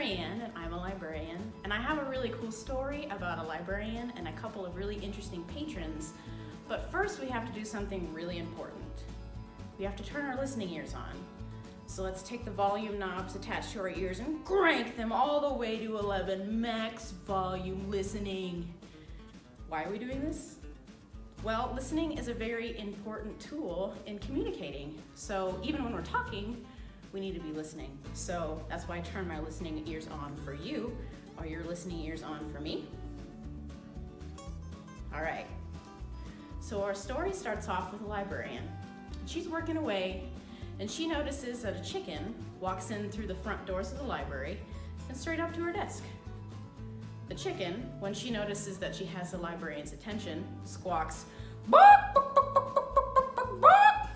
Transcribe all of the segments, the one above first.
Raeanne, and I'm a librarian, and I have a really cool story about a librarian and a couple of really interesting patrons. But first we have to do something really important. We have to turn our listening ears on. So let's take the volume knobs attached to our ears and crank them all the way to 11, max volume listening. Why are we doing this? Well, listening is a very important tool in communicating. So even when we're talking, we need to be listening. So that's why I turn my listening ears on for you. Are your listening ears on for me? All right. So our story starts off with a librarian. She's working away, and she notices that a chicken walks in through the front doors of the library and straight up to her desk. The chicken, when she notices that she has the librarian's attention, squawks, "Bark, bark, bark, bark, bark, bark, bark, bark."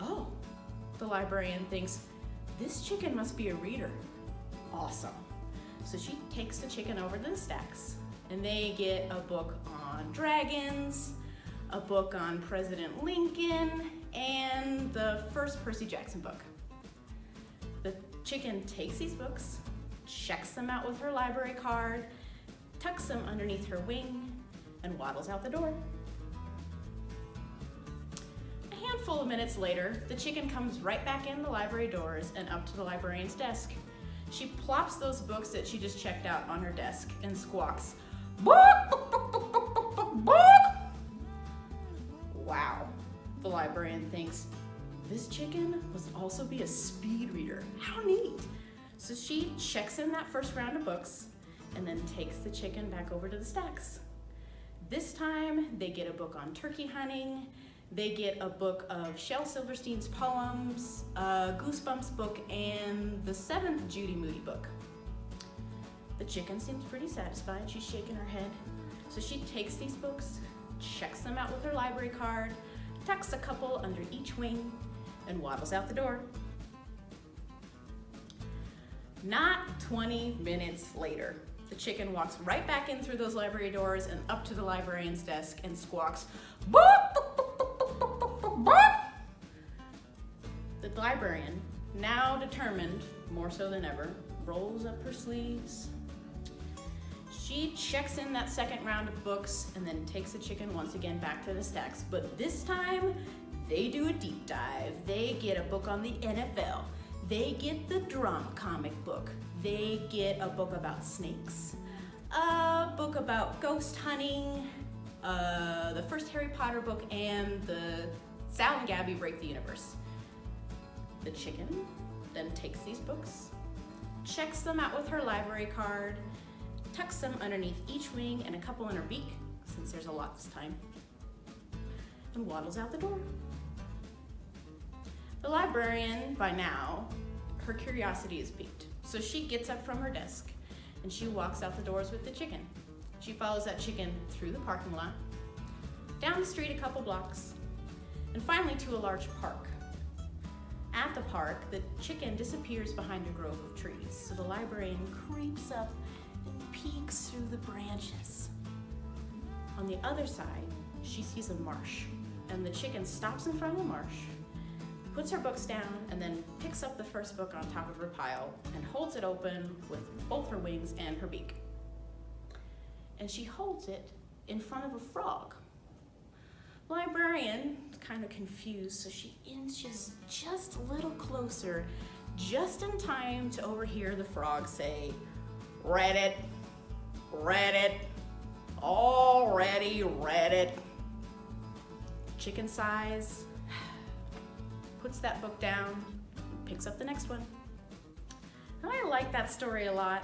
Oh, the librarian thinks, this chicken must be a reader. Awesome. So she takes the chicken over to the stacks, and they get a book on dragons, a book on President Lincoln, and the first Percy Jackson book. The chicken takes these books, checks them out with her library card, tucks them underneath her wing, and waddles out the door. A handful of minutes later, the chicken comes right back in the library doors and up to the librarian's desk. She plops those books that she just checked out on her desk and squawks, "Bark, bark, bark, bark, bark, bark, bark, bark." Wow, the librarian thinks, this chicken must also be a speed reader. How neat. So she checks in that first round of books and then takes the chicken back over to the stacks. This time they get a book on turkey hunting, they get a book of Shel Silverstein's poems, a Goosebumps book, and the 7th Judy Moody book. The chicken seems pretty satisfied. She's shaking her head. So she takes these books, checks them out with her library card, tucks a couple under each wing, and waddles out the door. Not 20 minutes later, the chicken walks right back in through those library doors and up to the librarian's desk and squawks, "Bark, bark, bark, bark, bark, bark, bark, bark, bark." The librarian, now determined, more so than ever, rolls up her sleeves. She checks in that second round of books and then takes the chicken once again back to the stacks. But this time, they do a deep dive. They get a book on the NFL. They get the drama comic book. They get a book about snakes, a book about ghost hunting, the first Harry Potter book, and the Sal and Gabby Break the Universe. The chicken then takes these books, checks them out with her library card, tucks them underneath each wing and a couple in her beak, since there's a lot this time, and waddles out the door. The librarian, by now, her curiosity is piqued. So she gets up from her desk and she walks out the doors with the chicken. She follows that chicken through the parking lot, down the street a couple blocks, and finally to a large park. At the park, the chicken disappears behind a grove of trees. So the librarian creeps up and peeks through the branches. On the other side, she sees a marsh, and the chicken stops in front of the marsh, puts her books down, and then picks up the first book on top of her pile and holds it open with both her wings and her beak. And she holds it in front of a frog. The librarian is kind of confused, so she inches just a little closer, just in time to overhear the frog say, "Read it, read it, already read it." Chicken sighs, puts that book down, and picks up the next one. And I like that story a lot,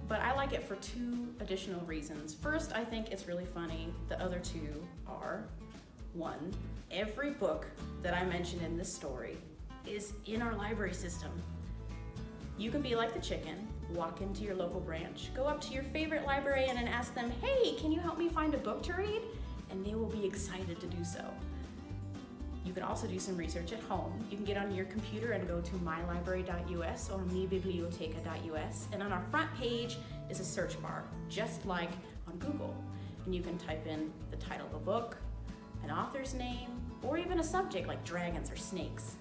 but I like it for 2 additional reasons. First, I think it's really funny. The other 2 are, 1, every book that I mentioned in this story is in our library system. You can be like the chicken, walk into your local branch, go up to your favorite librarian and ask them, "Hey, can you help me find a book to read?" And they will be excited to do so. You can also do some research at home. You can get on your computer and go to mylibrary.us or mibiblioteca.us, and on our front page is a search bar, just like on Google. And you can type in the title of a book, an author's name, or even a subject like dragons or snakes.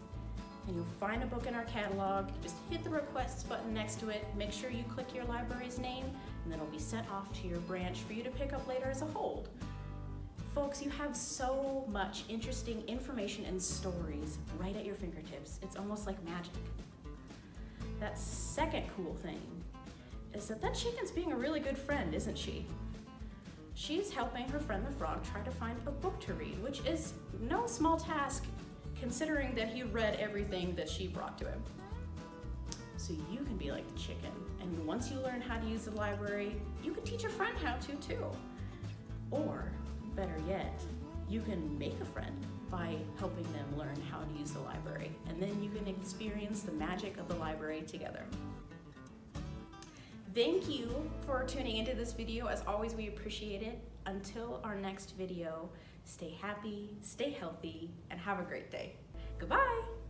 and you'll find a book in our catalog. Just hit the requests button next to it. Make sure you click your library's name, and then it'll be sent off to your branch for you to pick up later as a hold. Folks, you have so much interesting information and stories right at your fingertips. It's almost like magic. That second cool thing is that chicken's being a really good friend, isn't she? She's helping her friend the frog try to find a book to read, which is no small task considering that he read everything that she brought to him. So you can be like the chicken, and once you learn how to use the library, you can teach a friend how to too. Or, better yet, you can make a friend by helping them learn how to use the library, and then you can experience the magic of the library together. Thank you for tuning into this video. As always, we appreciate it. Until our next video, stay happy, stay healthy, and have a great day. Goodbye.